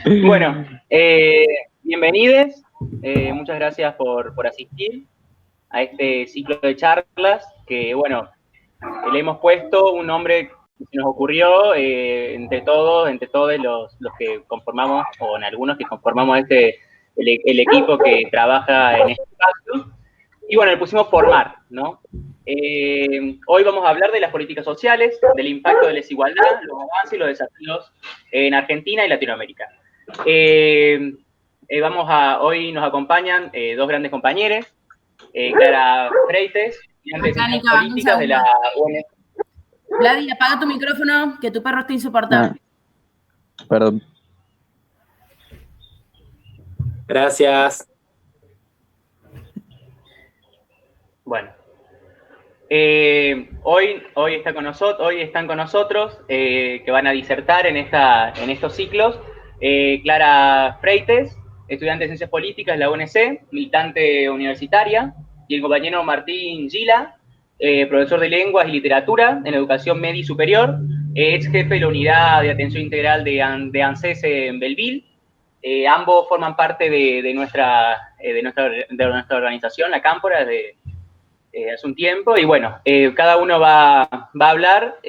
Bueno, bienvenidos. Muchas gracias por asistir a este ciclo de charlas que, bueno, le hemos puesto un nombre que se nos ocurrió entre todos los que conformamos, o en algunos que conformamos el equipo que trabaja en este espacio. Y bueno, le pusimos formar, ¿no? Hoy vamos a hablar de las políticas sociales, del impacto de la desigualdad, los avances y los desafíos en Argentina y Latinoamérica. Hoy nos acompañan dos grandes compañeros, Clara Freites, estudiante de Ciencias Políticas de la UNS. Vladi, apaga tu micrófono, que tu perro está insoportable. Perdón. Gracias. Bueno, hoy están con nosotros que van a disertar en estos ciclos. Clara Freites, estudiante de Ciencias Políticas de la UNC, militante universitaria, y el compañero Martín Gila, profesor de Lenguas y Literatura en Educación Media y Superior, ex jefe de la Unidad de Atención Integral de ANSES en Belleville. Ambos forman parte de nuestra organización, la Cámpora, hace un tiempo, y bueno, cada uno va a hablar.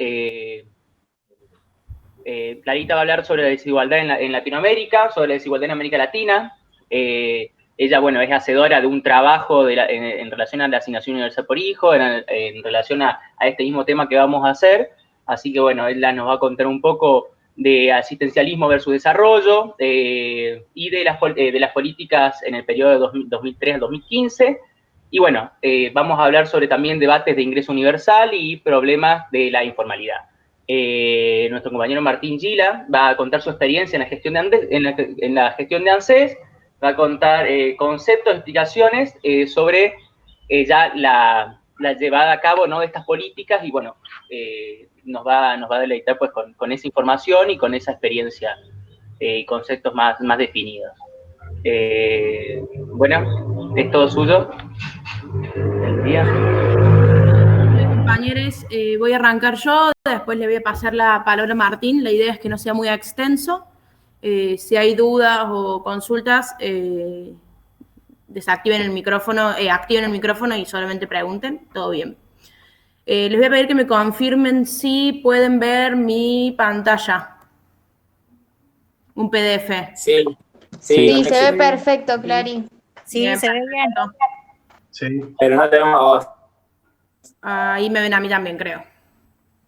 Clarita va a hablar sobre la desigualdad en Latinoamérica, sobre la desigualdad en América Latina. Ella, bueno, es hacedora de un trabajo en relación a la asignación universal por hijo, en relación a este mismo tema que vamos a hacer. Así que, bueno, ella nos va a contar un poco de asistencialismo versus desarrollo y de las políticas en el periodo de 2003 al 2015. Y bueno, vamos a hablar sobre también debates de ingreso universal y problemas de la informalidad. Nuestro compañero Martín Gila va a contar su experiencia en la gestión de ANSES, va a contar conceptos, explicaciones sobre ya la llevada a cabo, ¿no?, de estas políticas, y bueno, nos va a deleitar pues con esa información y con esa experiencia y conceptos más definidos. Bueno, es todo suyo. El día. Compañeros, voy a arrancar yo, después le voy a pasar la palabra a Martín. La idea es que no sea muy extenso. Si hay dudas o consultas, activen el micrófono y solamente pregunten. Todo bien. Les voy a pedir que me confirmen si pueden ver mi pantalla. Un PDF. Sí, se ve perfecto, Clary. Sí, bien, se ve bien. Sí. Pero no tenemos voz. Ahí me ven a mí también, creo.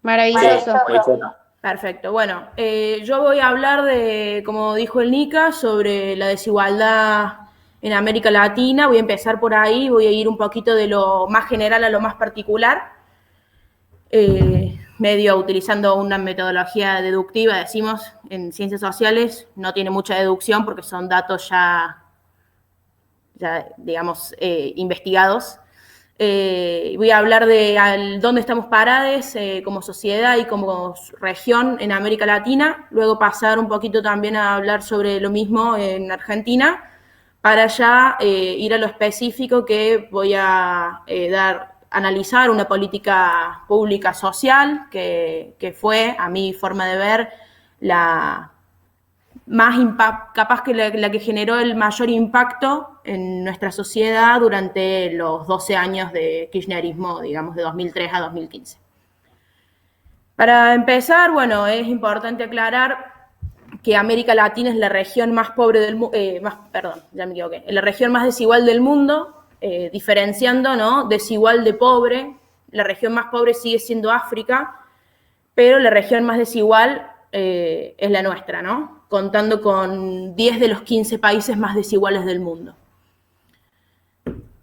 Maravilloso. Sí, perfecto. Bueno, yo voy a hablar de, como dijo el Nica, sobre la desigualdad en América Latina. Voy a empezar por ahí, voy a ir un poquito de lo más general a lo más particular. Medio utilizando una metodología deductiva, decimos, en ciencias sociales. No tiene mucha deducción porque son datos ya digamos, investigados. Voy a hablar de dónde estamos parados como sociedad y como región en América Latina, luego pasar un poquito también a hablar sobre lo mismo en Argentina, para ya ir a lo específico, que voy a analizar una política pública social que fue, a mi forma de ver, la más capaz que la que generó el mayor impacto en nuestra sociedad durante los 12 años de kirchnerismo, digamos, de 2003 a 2015. Para empezar, bueno, es importante aclarar que América Latina es la región más pobre del mundo, la región más desigual del mundo, diferenciando, ¿no?, desigual de pobre. La región más pobre sigue siendo África, pero la región más desigual es la nuestra, ¿no?, contando con 10 de los 15 países más desiguales del mundo.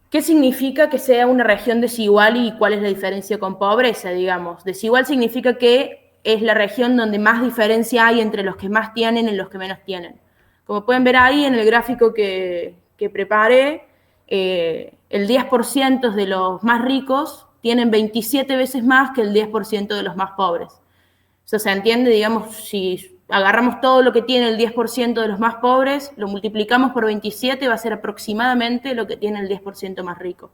¿Qué significa que sea una región desigual y cuál es la diferencia con pobreza, digamos? Desigual significa que es la región donde más diferencia hay entre los que más tienen y los que menos tienen. Como pueden ver ahí en el gráfico que preparé, el 10% de los más ricos tienen 27 veces más que el 10% de los más pobres. Eso se entiende, digamos, si agarramos todo lo que tiene el 10% de los más pobres, lo multiplicamos por 27, va a ser aproximadamente lo que tiene el 10% más rico.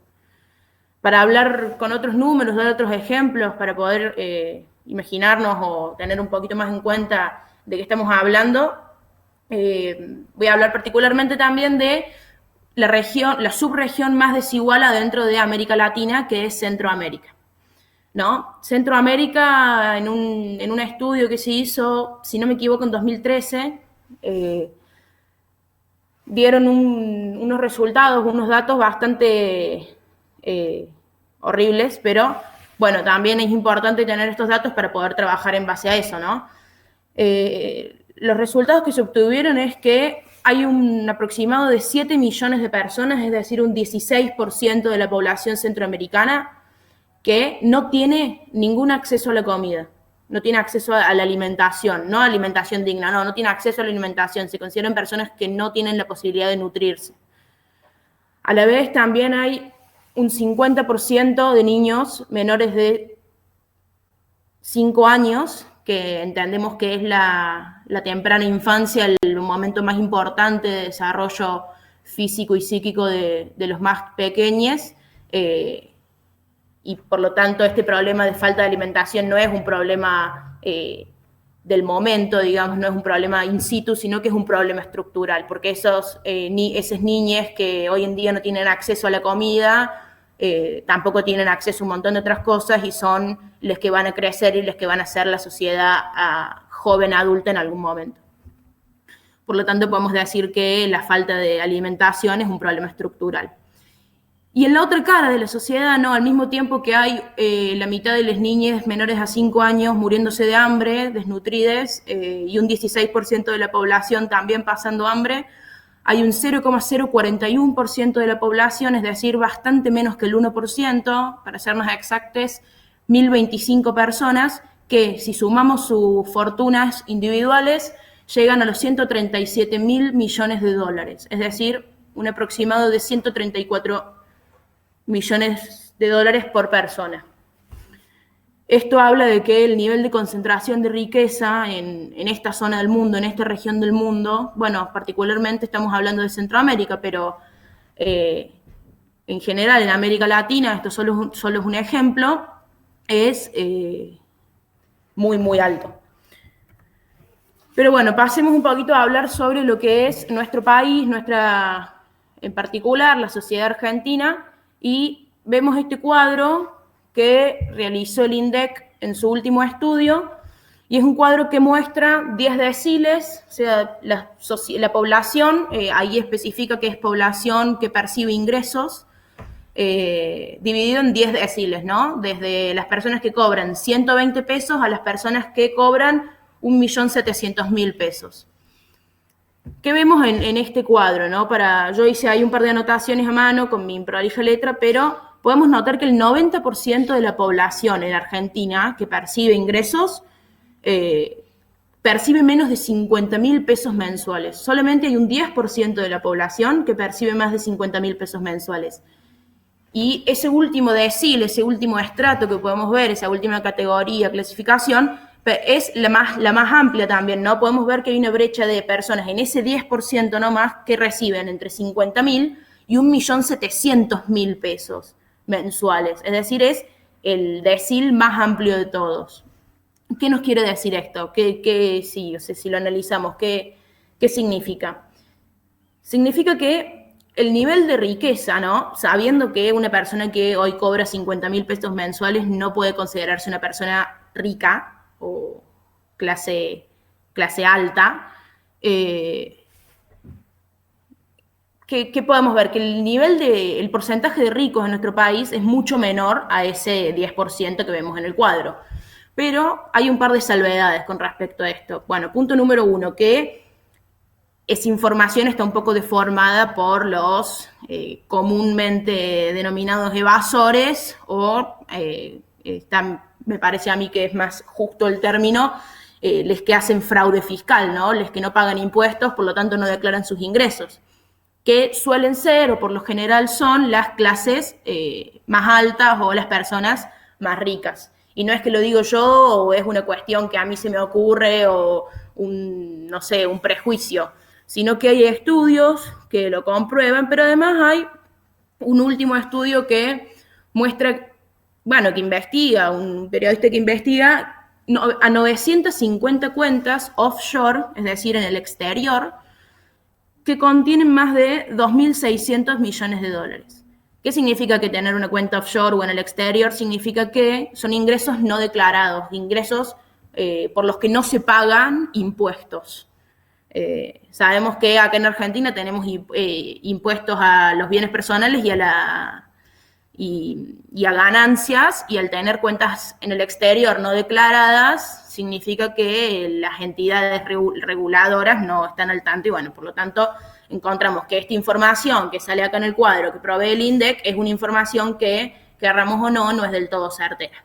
Para hablar con otros números, dar otros ejemplos, para poder imaginarnos o tener un poquito más en cuenta de qué estamos hablando, Voy a hablar particularmente también de la subregión más desigual adentro de América Latina, que es Centroamérica, ¿no? Centroamérica, en un estudio que se hizo, si no me equivoco, en 2013, dieron unos resultados, unos datos bastante horribles, pero bueno, también es importante tener estos datos para poder trabajar en base a eso, ¿no? Los resultados que se obtuvieron es que hay un aproximado de 7 millones de personas, es decir, un 16% de la población centroamericana, que no tiene ningún acceso a la comida, no tiene acceso a la alimentación, no alimentación digna, no tiene acceso a la alimentación, se consideran personas que no tienen la posibilidad de nutrirse. A la vez también hay un 50% de niños menores de 5 años, que entendemos que es la temprana infancia, el momento más importante de desarrollo físico y psíquico de los más pequeños, y por lo tanto este problema de falta de alimentación no es un problema del momento, digamos, no es un problema in situ, sino que es un problema estructural, porque esas niñas que hoy en día no tienen acceso a la comida, tampoco tienen acceso a un montón de otras cosas y son los que van a crecer y los que van a hacer la sociedad joven adulta en algún momento. Por lo tanto, podemos decir que la falta de alimentación es un problema estructural. Y en la otra cara de la sociedad, ¿no? Al mismo tiempo que hay la mitad de las niñas menores a 5 años muriéndose de hambre, desnutridas, y un 16% de la población también pasando hambre, hay un 0,041% de la población, es decir, bastante menos que el 1%, para ser más exactos, 1.025 personas, que si sumamos sus fortunas individuales, llegan a los 137.000 millones de dólares, es decir, un aproximado de 134 millones de dólares por persona. Esto habla de que el nivel de concentración de riqueza en esta zona del mundo, en esta región del mundo, bueno, particularmente estamos hablando de Centroamérica, pero en general en América Latina, esto solo es un ejemplo, es muy, muy alto. Pero bueno, pasemos un poquito a hablar sobre lo que es nuestro país, en particular la sociedad argentina, y vemos este cuadro que realizó el INDEC en su último estudio, y es un cuadro que muestra 10 deciles, o sea, la población, ahí especifica que es población que percibe ingresos, dividido en 10 deciles, ¿no? Desde las personas que cobran 120 pesos a las personas que cobran 1.700.000 pesos. ¿Qué vemos en este cuadro, no? Yo hice ahí un par de anotaciones a mano con mi improlija letra, pero podemos notar que el 90% de la población en Argentina que percibe ingresos percibe menos de 50.000 pesos mensuales. Solamente hay un 10% de la población que percibe más de 50.000 pesos mensuales. Y ese último decil, ese último estrato que podemos ver, esa última categoría, clasificación, es la más amplia también, ¿no? Podemos ver que hay una brecha de personas en ese 10% nomás que reciben entre 50.000 y 1.700.000 pesos mensuales. Es decir, es el decil más amplio de todos. ¿Qué nos quiere decir esto? Sí, o sea, si lo analizamos, ¿qué significa? Significa que el nivel de riqueza, ¿no? Sabiendo que una persona que hoy cobra 50.000 pesos mensuales no puede considerarse una persona rica o clase alta, ¿qué podemos ver? Que el porcentaje de ricos en nuestro país es mucho menor a ese 10% que vemos en el cuadro. Pero hay un par de salvedades con respecto a esto. Bueno, punto número 1, que esa información está un poco deformada por los comúnmente denominados evasores o me parece a mí que es más justo el término, les que hacen fraude fiscal, ¿no? Les que no pagan impuestos, por lo tanto no declaran sus ingresos, que suelen ser o por lo general son las clases más altas o las personas más ricas. Y no es que lo digo yo o es una cuestión que a mí se me ocurre o un prejuicio, sino que hay estudios que lo comprueban, pero además hay un último estudio que muestra, que investiga, un periodista que investiga a 950 cuentas offshore, es decir, en el exterior, que contienen más de 2.600 millones de dólares. ¿Qué significa que tener una cuenta offshore o en el exterior? Significa que son ingresos no declarados, ingresos por los que no se pagan impuestos. Sabemos que acá en Argentina tenemos impuestos a los bienes personales y a ganancias, y al tener cuentas en el exterior no declaradas, significa que las entidades reguladoras no están al tanto y, bueno, por lo tanto, encontramos que esta información que sale acá en el cuadro que provee el INDEC es una información que, querramos o no, no es del todo certera.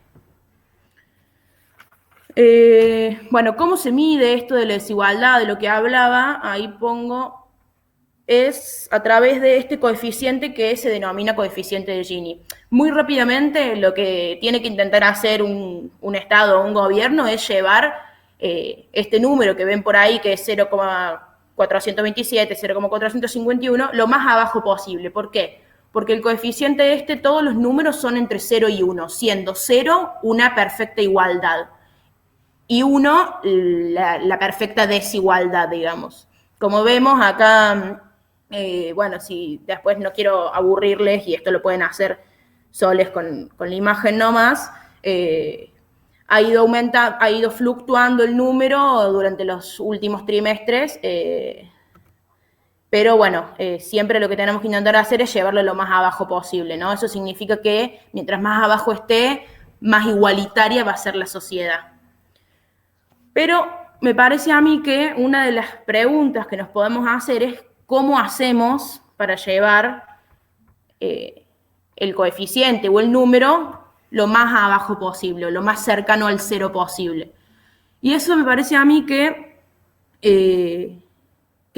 Bueno, ¿cómo se mide esto de la desigualdad de lo que hablaba? Ahí pongo, es a través de este coeficiente que se denomina coeficiente de Gini. Muy rápidamente, lo que tiene que intentar hacer un Estado o un gobierno es llevar este número que ven por ahí, que es 0,427, 0,451, lo más abajo posible. ¿Por qué? Porque el coeficiente todos los números son entre 0 y 1, siendo 0 una perfecta igualdad y 1 la perfecta desigualdad, digamos. Como vemos acá, bueno, si después no quiero aburrirles, y esto lo pueden hacer soles con la imagen nomás, ha ido fluctuando el número durante los últimos trimestres, pero bueno, siempre lo que tenemos que intentar hacer es llevarlo lo más abajo posible, ¿no? Eso significa que mientras más abajo esté, más igualitaria va a ser la sociedad. Pero me parece a mí que una de las preguntas que nos podemos hacer es cómo hacemos para llevar el coeficiente o el número lo más abajo posible, o lo más cercano al 0 posible. Y eso me parece a mí que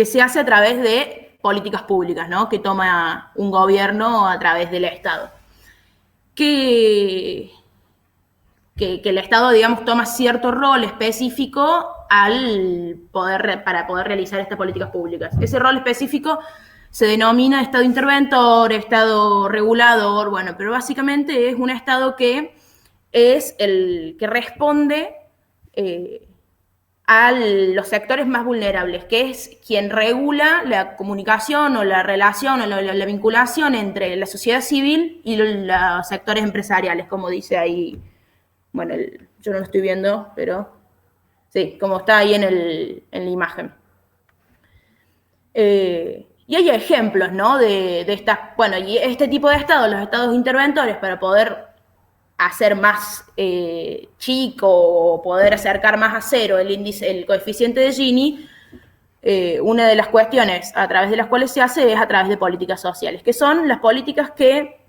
se hace a través de políticas públicas, ¿no? Que toma un gobierno a través del Estado. Que el Estado, digamos, toma cierto rol específico para poder realizar estas políticas públicas. Ese rol específico se denomina Estado interventor, Estado regulador, bueno, pero básicamente es un Estado que es el que responde a los sectores más vulnerables, que es quien regula la comunicación o la relación o la vinculación entre la sociedad civil y los sectores empresariales, como dice ahí. Bueno, yo no lo estoy viendo, pero sí, como está ahí en la imagen. Y hay ejemplos, ¿no? De estas, bueno, y este tipo de estados, los estados interventores, para poder hacer más chico o poder acercar más a 0 el coeficiente de Gini, una de las cuestiones a través de las cuales se hace es a través de políticas sociales, que son las políticas que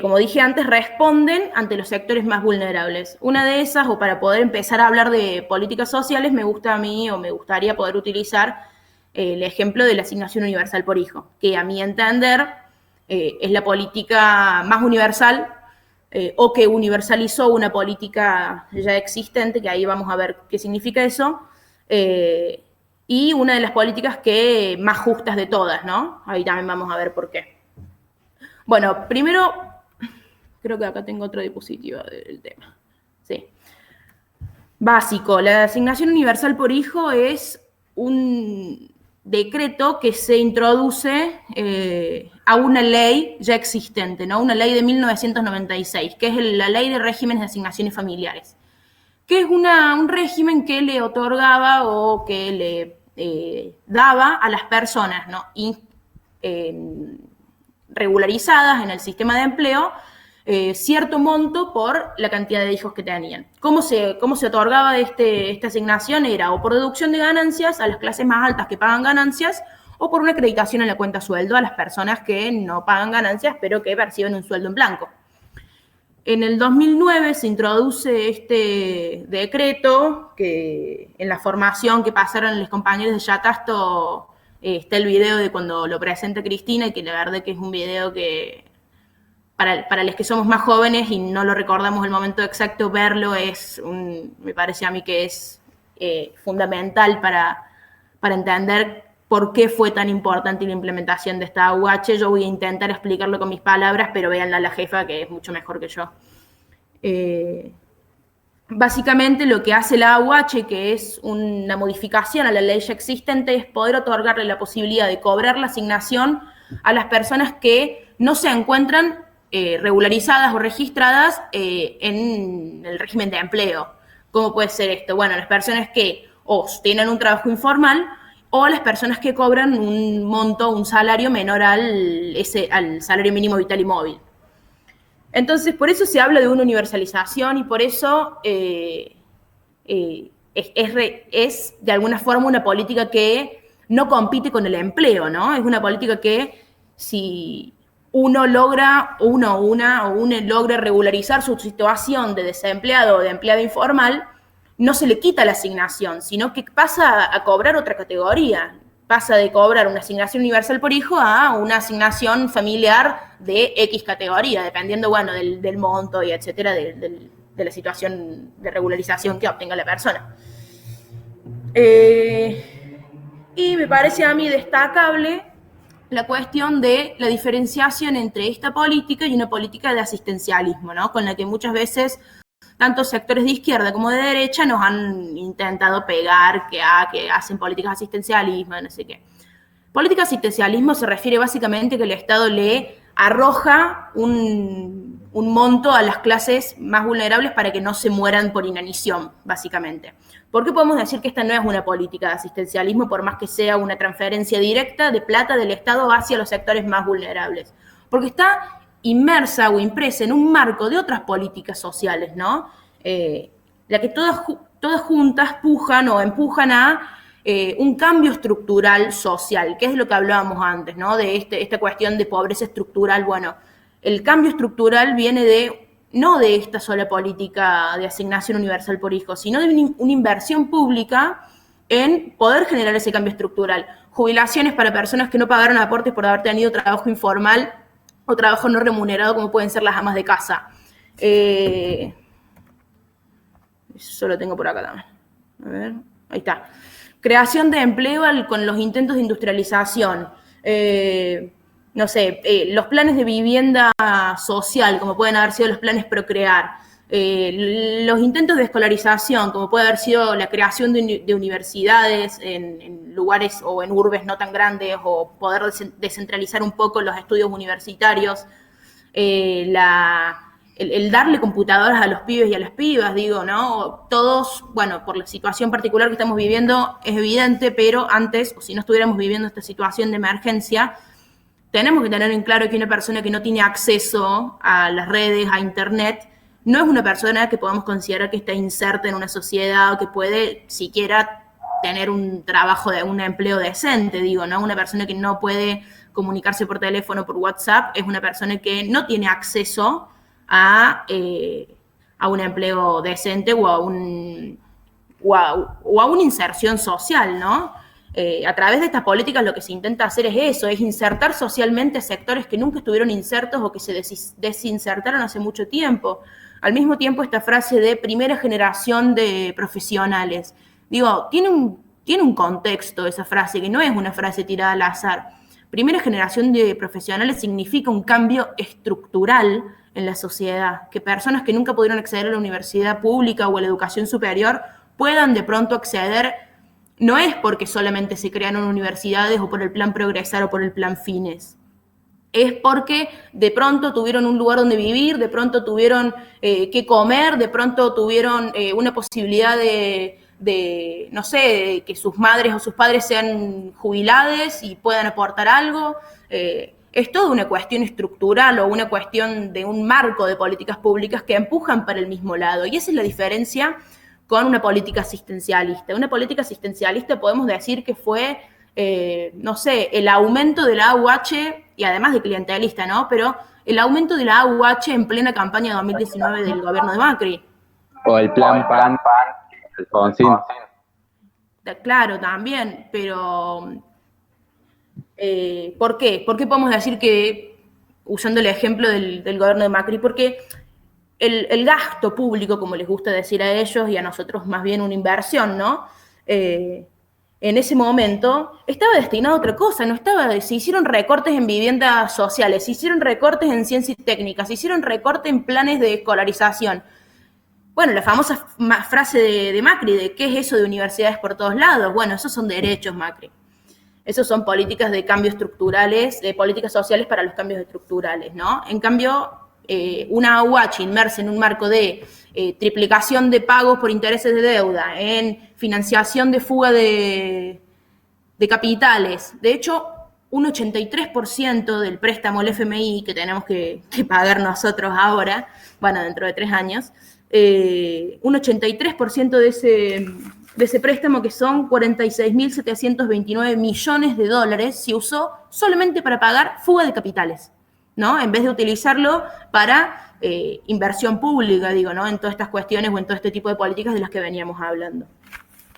como dije antes, responden ante los sectores más vulnerables. Una de esas, o para poder empezar a hablar de políticas sociales, me gustaría poder utilizar el ejemplo de la asignación universal por hijo, que a mi entender es la política más universal o que universalizó una política ya existente, que ahí vamos a ver qué significa eso, y una de las políticas que más justas de todas, ¿no? Ahí también vamos a ver por qué. Bueno, primero, creo que acá tengo otra diapositiva del tema. Sí. Básico, la asignación universal por hijo es un decreto que se introduce a una ley ya existente, ¿no? Una ley de 1996, que es la Ley de Regímenes de Asignaciones Familiares, que es un régimen que le otorgaba o que le daba a las personas, ¿no? Regularizadas en el sistema de empleo, cierto monto por la cantidad de hijos que tenían. ¿Cómo se otorgaba esta asignación? Era o por deducción de ganancias a las clases más altas que pagan ganancias, o por una acreditación en la cuenta sueldo a las personas que no pagan ganancias, pero que perciben un sueldo en blanco. En el 2009 se introduce este decreto, que en la formación que pasaron los compañeros de Yatasto está el video de cuando lo presenta Cristina, y que la verdad que es un video que para los que somos más jóvenes y no lo recordamos el momento exacto, verlo me parece a mí que es fundamental para entender por qué fue tan importante la implementación de esta AUH. Yo voy a intentar explicarlo con mis palabras, pero véanla a la jefa, que es mucho mejor que yo. básicamente lo que hace la AUH, que es una modificación a la ley ya existente, es poder otorgarle la posibilidad de cobrar la asignación a las personas que no se encuentran regularizadas o registradas en el régimen de empleo. ¿Cómo puede ser esto? Bueno, las personas que o tienen un trabajo informal o las personas que cobran un monto, un salario menor al salario mínimo vital y móvil. Entonces, por eso se habla de una universalización y por eso es de alguna forma una política que no compite con el empleo, ¿no? Es una política que si uno logra regularizar su situación de desempleado o de empleado informal, no se le quita la asignación, sino que pasa a cobrar otra categoría. Pasa de cobrar una asignación universal por hijo a una asignación familiar de X categoría, dependiendo, bueno, del monto y etcétera, de la situación de regularización que obtenga la persona. Y me parece a mí destacable la cuestión de la diferenciación entre esta política y una política de asistencialismo, ¿no? Con la que muchas veces tanto sectores de izquierda como de derecha nos han intentado pegar que hacen políticas de asistencialismo, no sé qué. Política de asistencialismo se refiere básicamente que el Estado le arroja un monto a las clases más vulnerables para que no se mueran por inanición, básicamente. ¿Por qué podemos decir que esta no es una política de asistencialismo, por más que sea una transferencia directa de plata del Estado hacia los sectores más vulnerables? Porque está inmersa o impresa en un marco de otras políticas sociales, ¿no? La que todas juntas pujan o empujan a un cambio estructural social, que es lo que hablábamos antes, ¿no? De esta cuestión de pobreza estructural. Bueno, el cambio estructural viene no de esta sola política de asignación universal por hijo, sino de una inversión pública en poder generar ese cambio estructural. Jubilaciones para personas que no pagaron aportes por haber tenido trabajo informal o trabajo no remunerado, como pueden ser las amas de casa. Eso lo tengo por acá también. A ver, ahí está. Creación de empleo con los intentos de industrialización. No sé, los planes de vivienda social, como pueden haber sido los planes Procrear. Los intentos de escolarización, como puede haber sido la creación de universidades en lugares o en urbes no tan grandes, o poder descentralizar un poco los estudios universitarios, el darle computadoras a los pibes y a las pibas, digo, ¿no? Todos, bueno, por la situación particular que estamos viviendo es evidente, pero antes, o si no estuviéramos viviendo esta situación de emergencia, tenemos que tener en claro que una persona que no tiene acceso a las redes, a internet, no es una persona que podamos considerar que está inserta en una sociedad o que puede siquiera tener un trabajo, un empleo decente, digo, ¿no? Una persona que no puede comunicarse por teléfono, por WhatsApp, es una persona que no tiene acceso a un empleo decente o a una inserción social, ¿no? A través de estas políticas lo que se intenta hacer es eso, es insertar socialmente a sectores que nunca estuvieron insertos o que se desinsertaron hace mucho tiempo. Al mismo tiempo, esta frase de primera generación de profesionales, digo, tiene un contexto esa frase, que no es una frase tirada al azar. Primera generación de profesionales significa un cambio estructural en la sociedad, que personas que nunca pudieron acceder a la universidad pública o a la educación superior puedan de pronto acceder. No es porque solamente se crearon universidades o por el plan Progresar o por el plan Fines. Es porque de pronto tuvieron un lugar donde vivir, de pronto tuvieron que comer, de pronto tuvieron una posibilidad de, no sé, que sus madres o sus padres sean jubilados y puedan aportar algo. Es toda una cuestión estructural o una cuestión de un marco de políticas públicas que empujan para el mismo lado. Y esa es la diferencia con una política asistencialista. Una política asistencialista podemos decir que fue, no sé, el aumento de la AUH, y además de clientelista, ¿no? Pero el aumento de la AUH en plena campaña 2019 del gobierno de Macri. O el plan PAN, Alfonsín. Claro, también, pero ¿por qué? ¿Por qué podemos decir que, usando el ejemplo del gobierno de Macri? Porque el gasto público, como les gusta decir a ellos y a nosotros más bien una inversión, ¿no? En ese momento estaba destinado a otra cosa, se hicieron recortes en viviendas sociales, se hicieron recortes en ciencia y técnica, se hicieron recortes en planes de escolarización. Bueno, la famosa frase de Macri, de ¿qué es eso de universidades por todos lados? Bueno, esos son derechos, Macri. Esos son políticas de cambios estructurales, de políticas sociales para los cambios estructurales, ¿no? En cambio, una AUH inmersa en un marco de triplicación de pagos por intereses de deuda, en financiación de fuga de capitales. De hecho, un 83% del préstamo al FMI que tenemos que pagar nosotros ahora, bueno, dentro de 3 años, un 83% de ese préstamo, que son 46.729 millones de dólares, se usó solamente para pagar fuga de capitales, ¿no? En vez de utilizarlo para inversión pública, digo, ¿no? En todas estas cuestiones o en todo este tipo de políticas de las que veníamos hablando.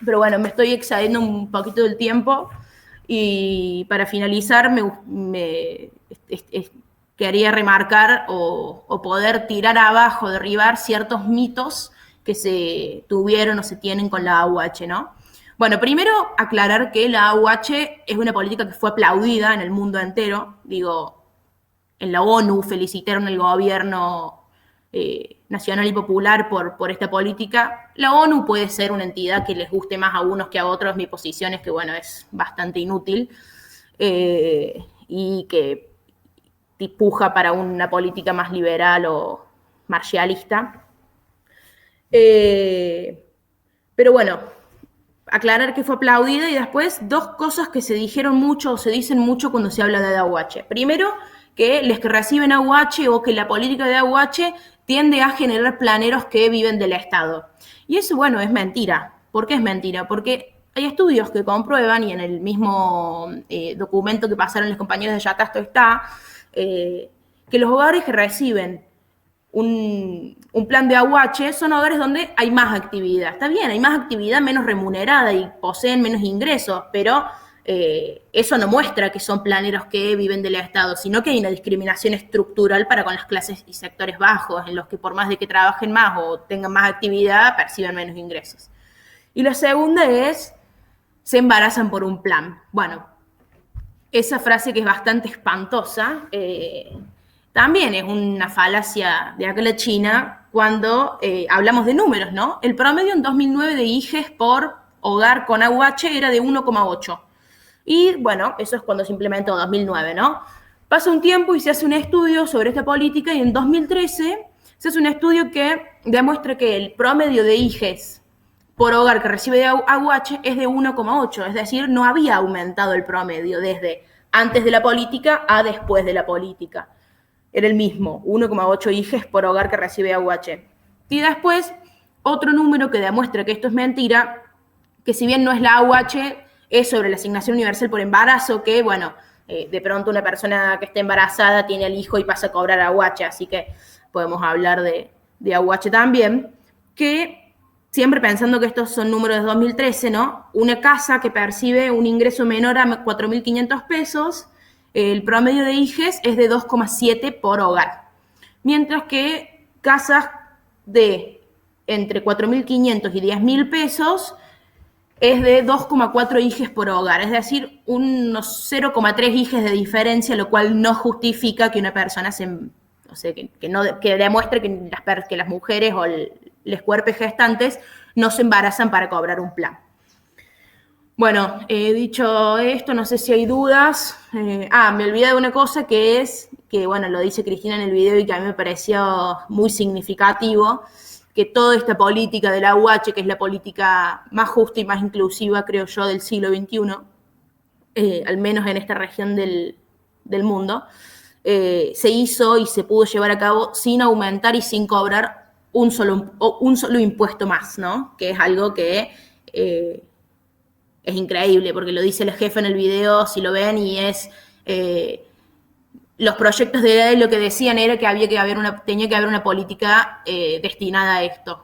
Pero bueno, me estoy excediendo un poquito del tiempo y para finalizar quería remarcar o poder tirar abajo, derribar ciertos mitos que se tuvieron o se tienen con la AUH, ¿no? Bueno, primero aclarar que la AUH es una política que fue aplaudida en el mundo entero. Digo, en la ONU felicitaron al gobierno nacional y popular por esta política. La ONU puede ser una entidad que les guste más a unos que a otros. Mi posición es que, bueno, es bastante inútil y que puja para una política más liberal o marcialista. Pero bueno, aclarar que fue aplaudida y después 2 cosas que se dijeron mucho o se dicen mucho cuando se habla de AUH. Primero, que los que reciben AUH o que la política de AUH tiende a generar planeros que viven del Estado. Y eso, bueno, es mentira. ¿Por qué es mentira? Porque hay estudios que comprueban, y en el mismo documento que pasaron los compañeros de Yatasto está, que los hogares que reciben un plan de AUH son hogares donde hay más actividad. Está bien, hay más actividad menos remunerada y poseen menos ingresos, pero eso no muestra que son planeros que viven del Estado, sino que hay una discriminación estructural para con las clases y sectores bajos, en los que por más de que trabajen más o tengan más actividad, perciben menos ingresos. Y la segunda es, se embarazan por un plan. Bueno, esa frase que es bastante espantosa, también es una falacia de acá en la China cuando hablamos de números, ¿no? El promedio en 2009 de hijes por hogar con AUH era de 1,8. Y bueno, eso es cuando se implementó 2009, ¿no? Pasa un tiempo y se hace un estudio sobre esta política y en 2013 se hace un estudio que demuestra que el promedio de hijes por hogar que recibe AUH es de 1,8, es decir, no había aumentado el promedio desde antes de la política a después de la política. Era el mismo, 1,8 hijes por hogar que recibe AUH. Y después, otro número que demuestra que esto es mentira, que si bien no es la AUH, es sobre la asignación universal por embarazo, que, bueno, de pronto una persona que esté embarazada tiene al hijo y pasa a cobrar AUH, así que podemos hablar de AUH también, que siempre pensando que estos son números de 2013, ¿no? Una casa que percibe un ingreso menor a 4.500 pesos, el promedio de hijes es de 2,7 por hogar. Mientras que casas de entre 4.500 y 10.000 pesos es de 2,4 hijes por hogar. Es decir, unos 0,3 hijes de diferencia, lo cual no justifica que una persona que demuestre que las mujeres o los cuerpos gestantes no se embarazan para cobrar un plan. Bueno, dicho esto, no sé si hay dudas. Me olvidé de una cosa que bueno, lo dice Cristina en el video y que a mí me pareció muy significativo, que toda esta política de la AUH, que es la política más justa y más inclusiva, creo yo, del siglo XXI, al menos en esta región del mundo, se hizo y se pudo llevar a cabo sin aumentar y sin cobrar un solo impuesto más, ¿no? Que es algo que es increíble, porque lo dice el jefe en el video, si lo ven, y es... los proyectos de ley lo que decían era que tenía que haber una política destinada a esto,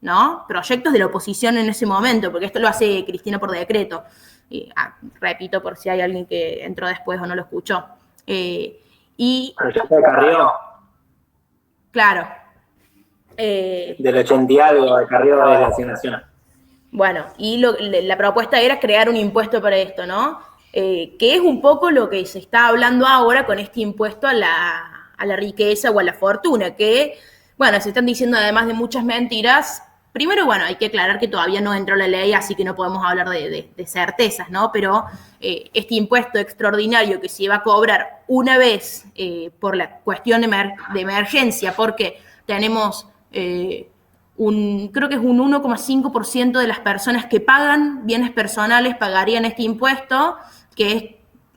¿no? Proyectos de la oposición en ese momento, porque esto lo hace Cristina por decreto. Repito, por si hay alguien que entró después o no lo escuchó. Proyecto de Carrió. Claro. Del 80 y algo de Carrió de la asignación. Bueno, y la propuesta era crear un impuesto para esto, ¿no? Que es un poco lo que se está hablando ahora con este impuesto a la riqueza o a la fortuna, que, Bueno, se están diciendo además de muchas mentiras. Primero, bueno, hay que aclarar que todavía no entró la ley, así que no podemos hablar de certezas, ¿no? Pero este impuesto extraordinario que se va a cobrar una vez por la cuestión de emergencia, porque tenemos creo que es un 1,5% de las personas que pagan bienes personales pagarían este impuesto, que es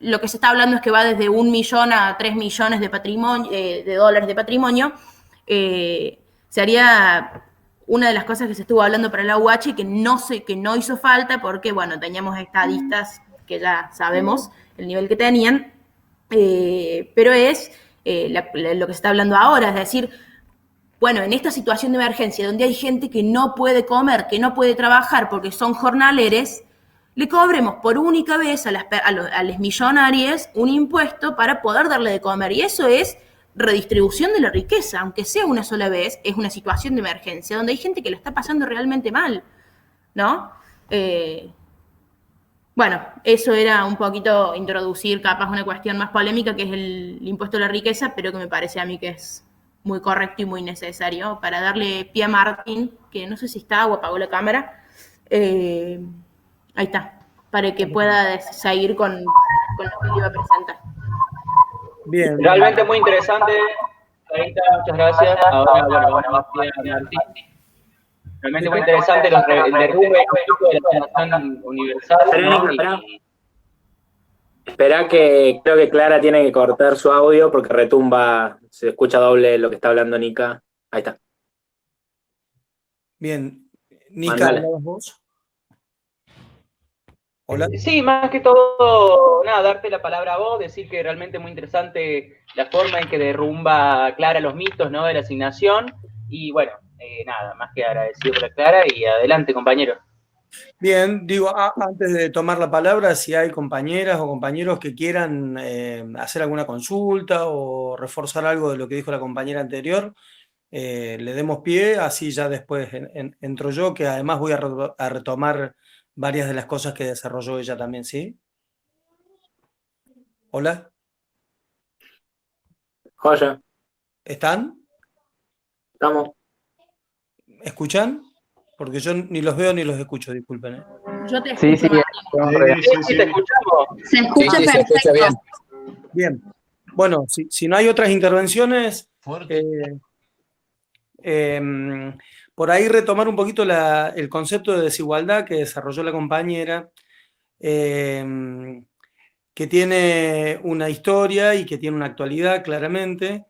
lo que se está hablando es que va desde 1 millón a 3 millones de patrimonio, de dólares de patrimonio. Sería una de las cosas que se estuvo hablando para la UH que no hizo falta porque, bueno, teníamos estadistas que ya sabemos el nivel que tenían, pero es lo que se está hablando ahora, es decir, bueno, en esta situación de emergencia donde hay gente que no puede comer, que no puede trabajar porque son jornaleres, le cobremos por única vez a los millonarios un impuesto para poder darle de comer, y eso es redistribución de la riqueza, aunque sea una sola vez, es una situación de emergencia donde hay gente que la está pasando realmente mal, ¿no? Bueno, eso era un poquito introducir capaz una cuestión más polémica que es el impuesto a la riqueza, pero que me parece a mí que es muy correcto y muy necesario para darle pie a Martín, que no sé si está o apagó la cámara. Ahí está, para que pueda seguir con lo que le iba a presentar. Bien. Realmente muy interesante, Clarita, muchas gracias. Ahora, bueno, vamos a Martín. Realmente muy interesante el derrumbe de la Nación Universal. Espera que creo que Clara tiene que cortar su audio porque retumba, se escucha doble lo que está hablando Nika. Ahí está. Bien, Nika, ¿hablabas vos? Hola. Sí, más que todo, nada, darte la palabra a vos, decir que realmente muy interesante la forma en que derrumba Clara los mitos, ¿no?, de la asignación. Y bueno, nada, más que agradecido por Clara y adelante, compañero. Bien, digo, antes de tomar la palabra, si hay compañeras o compañeros que quieran hacer alguna consulta o reforzar algo de lo que dijo la compañera anterior, le demos pie, así ya después entro yo, que además voy a retomar varias de las cosas que desarrolló ella también, ¿sí? Hola. Joya. ¿Están? Estamos. ¿Escuchan? Porque yo ni los veo ni los escucho, disculpen. Yo te escucho. Sí, Sí, te escuchamos. Se escucha perfecto. Se escucha bien. Bien. Bueno, si no hay otras intervenciones, por ahí retomar un poquito el concepto de desigualdad que desarrolló la compañera, que tiene una historia y que tiene una actualidad claramente.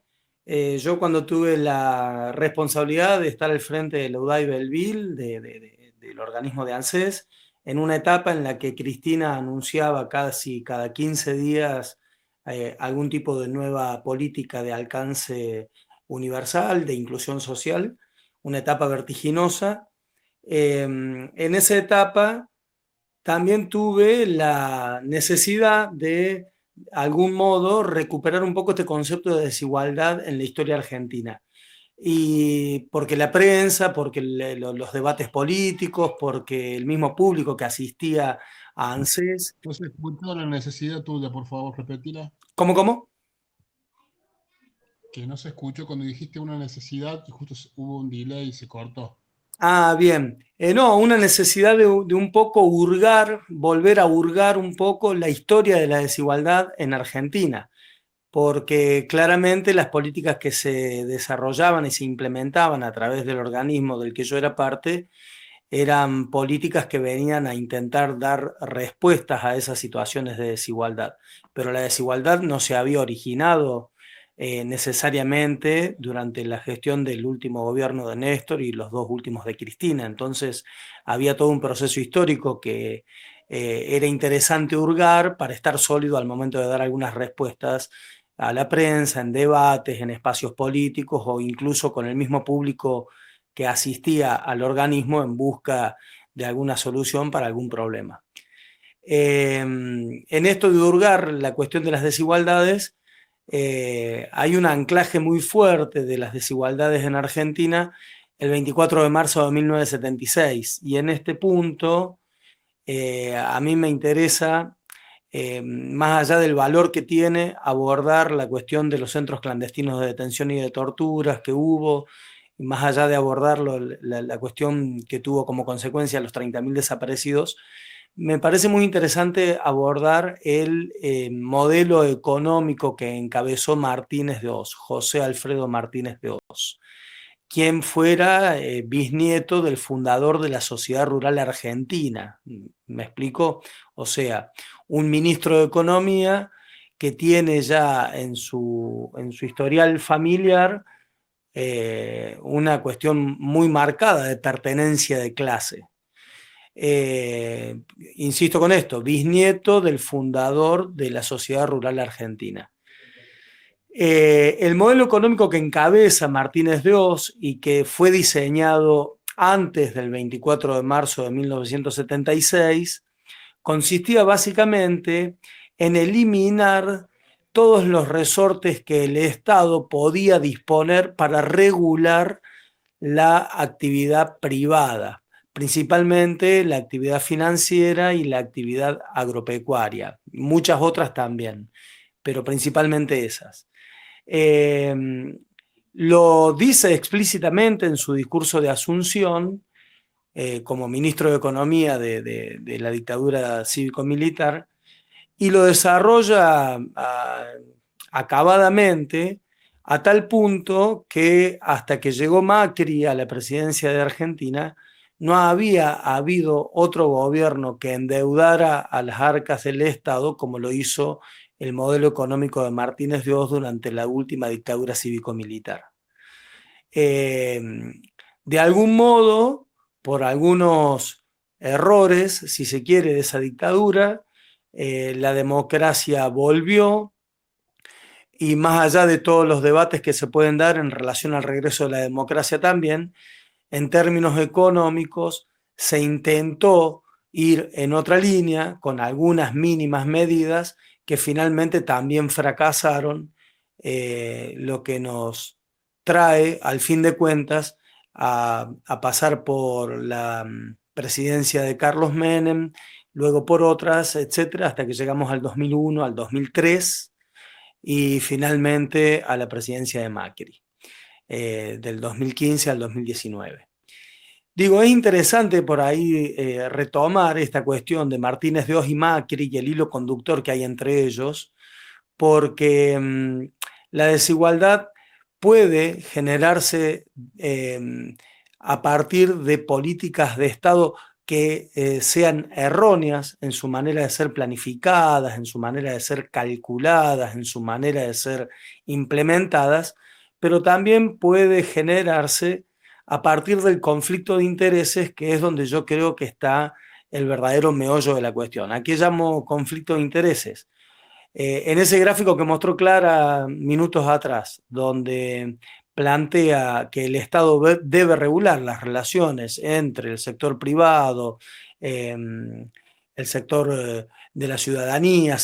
Yo cuando tuve la responsabilidad de estar al frente de la UDAI Belleville, del organismo de ANSES, en una etapa en la que Cristina anunciaba casi cada 15 días algún tipo de nueva política de alcance universal, de inclusión social, una etapa vertiginosa. En esa etapa también tuve la necesidad de algún modo recuperar un poco este concepto de desigualdad en la historia argentina. Y porque la prensa, porque los debates políticos, porque el mismo público que asistía a ANSES. No se escuchó la necesidad tuya, por favor, repetila. ¿Cómo? Que no se escuchó cuando dijiste una necesidad y justo hubo un delay y se cortó. Ah, bien. No, una necesidad de un poco volver a hurgar un poco la historia de la desigualdad en Argentina, porque claramente las políticas que se desarrollaban y se implementaban a través del organismo del que yo era parte eran políticas que venían a intentar dar respuestas a esas situaciones de desigualdad, pero la desigualdad no se había originado necesariamente durante la gestión del último gobierno de Néstor y los 2 últimos de Cristina. Entonces había todo un proceso histórico que era interesante hurgar para estar sólido al momento de dar algunas respuestas a la prensa, en debates, en espacios políticos o incluso con el mismo público que asistía al organismo en busca de alguna solución para algún problema. En esto de hurgar la cuestión de las desigualdades, hay un anclaje muy fuerte de las desigualdades en Argentina el 24 de marzo de 1976, y en este punto a mí me interesa, más allá del valor que tiene, abordar la cuestión de los centros clandestinos de detención y de torturas que hubo más allá de abordar la cuestión que tuvo como consecuencia los 30.000 desaparecidos, me parece muy interesante abordar el modelo económico que encabezó Martínez de Oz, José Alfredo Martínez de Oz, quien fuera bisnieto del fundador de la Sociedad Rural Argentina. ¿Me explico? O sea, un ministro de Economía que tiene ya en su historial familiar una cuestión muy marcada de pertenencia de clase. Insisto con esto, bisnieto del fundador de la Sociedad Rural Argentina. El modelo económico que encabeza Martínez de Oz y que fue diseñado antes del 24 de marzo de 1976 consistía básicamente en eliminar todos los resortes que el Estado podía disponer para regular la actividad privada, principalmente la actividad financiera y la actividad agropecuaria, muchas otras también, pero principalmente esas. Lo dice explícitamente en su discurso de Asunción, como ministro de Economía de la dictadura cívico-militar, y lo desarrolla acabadamente a tal punto que hasta que llegó Macri a la presidencia de Argentina, no había habido otro gobierno que endeudara a las arcas del Estado como lo hizo el modelo económico de Martínez de Oz durante la última dictadura cívico-militar. De algún modo, por algunos errores, si se quiere, de esa dictadura, la democracia volvió, y más allá de todos los debates que se pueden dar en relación al regreso de la democracia también, en términos económicos se intentó ir en otra línea con algunas mínimas medidas que finalmente también fracasaron, lo que nos trae, al fin de cuentas, a pasar por la presidencia de Carlos Menem, luego por otras, etcétera, hasta que llegamos al 2001, al 2003 y finalmente a la presidencia de Macri, del 2015 al 2019. Digo, es interesante por ahí retomar esta cuestión de Martínez de Oz y Macri y el hilo conductor que hay entre ellos, porque la desigualdad puede generarse a partir de políticas de Estado que sean erróneas en su manera de ser planificadas, en su manera de ser calculadas, en su manera de ser implementadas, pero también puede generarse a partir del conflicto de intereses, que es donde yo creo que está el verdadero meollo de la cuestión. ¿A qué llamo conflicto de intereses? En ese gráfico que mostró Clara minutos atrás, donde plantea que el Estado debe regular las relaciones entre el sector privado, el sector de la ciudadanía,